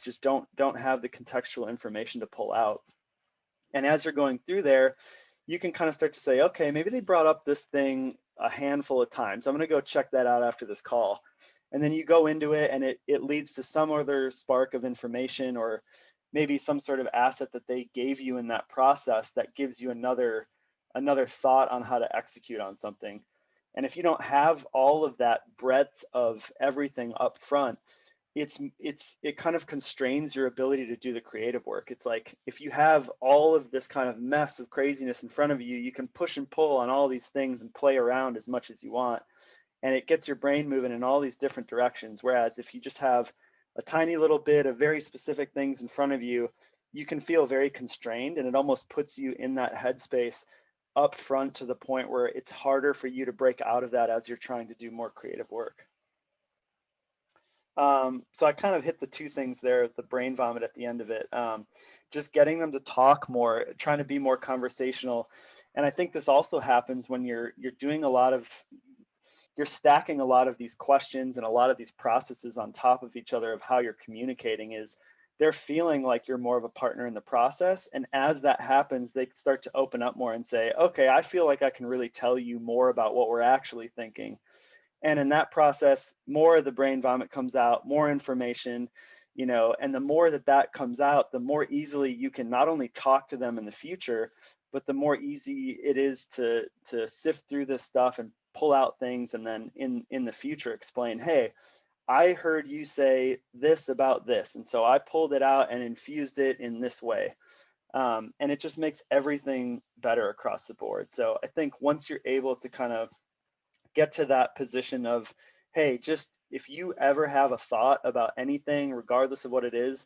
just don't have the contextual information to pull out. And as you're going through there, you can kind of start to say, okay, maybe they brought up this thing a handful of times. I'm going to go check that out after this call. And then you go into it and it leads to some other spark of information, or maybe some sort of asset that they gave you in that process that gives you another thought on how to execute on something. And if you don't have all of that breadth of everything up front, it kind of constrains your ability to do the creative work. It's like, if you have all of this kind of mess of craziness in front of you, you can push and pull on all these things and play around as much as you want. And it gets your brain moving in all these different directions. Whereas if you just have a tiny little bit of very specific things in front of you, you can feel very constrained, and it almost puts you in that headspace up front to the point where it's harder for you to break out of that as you're trying to do more creative work. So I kind of hit the two things there, the brain vomit at the end of it, just getting them to talk more, trying to be more conversational. And I think this also happens when you're doing you're stacking a lot of these questions and a lot of these processes on top of each other of how you're communicating. Is they're feeling like you're more of a partner in the process. And as that happens, they start to open up more and say, okay, I feel like I can really tell you more about what we're actually thinking. And in that process, more of the brain vomit comes out, more information, and the more that comes out, the more easily you can not only talk to them in the future, but the more easy it is to sift through this stuff and pull out things. And then in the future, explain, hey, I heard you say this about this. And so I pulled it out and infused it in this way. And it just makes everything better across the board. So I think once you're able to kind of get to that position of, hey, just if you ever have a thought about anything, regardless of what it is,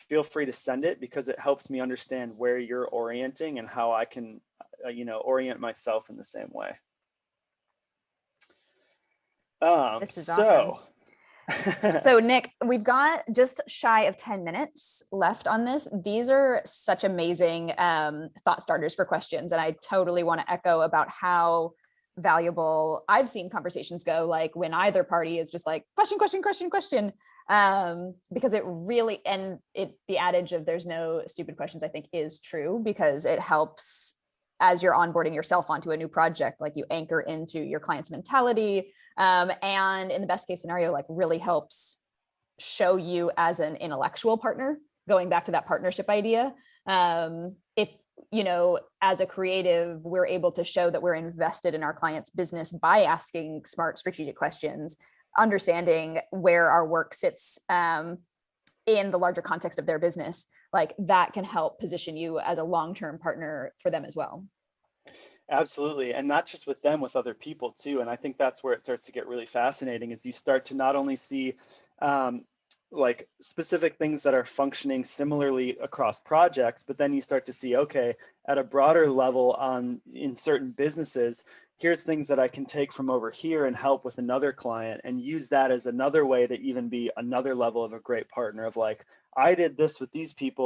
feel free to send it, because it helps me understand where you're orienting and how I can, orient myself in the same way. This is awesome. So Nick, we've got just shy of 10 minutes left on this. These are such amazing thought starters for questions. And I totally want to echo about how valuable I've seen conversations go, like when either party is just like question, because it really, and the adage of there's no stupid questions, I think is true, because it helps as you're onboarding yourself onto a new project, like you anchor into your client's mentality. And in the best case scenario, like really helps show you as an intellectual partner, going back to that partnership idea. If, as a creative, we're able to show that we're invested in our client's business by asking smart, strategic questions, understanding where our work sits in the larger context of their business, like that can help position you as a long-term partner for them as well. Absolutely. And not just with them, with other people too. And I think that's where it starts to get really fascinating, is you start to not only see like specific things that are functioning similarly across projects, but then you start to see, okay, at a broader level in certain businesses, here's things that I can take from over here and help with another client, and use that as another way to even be another level of a great partner of like, I did this with these people.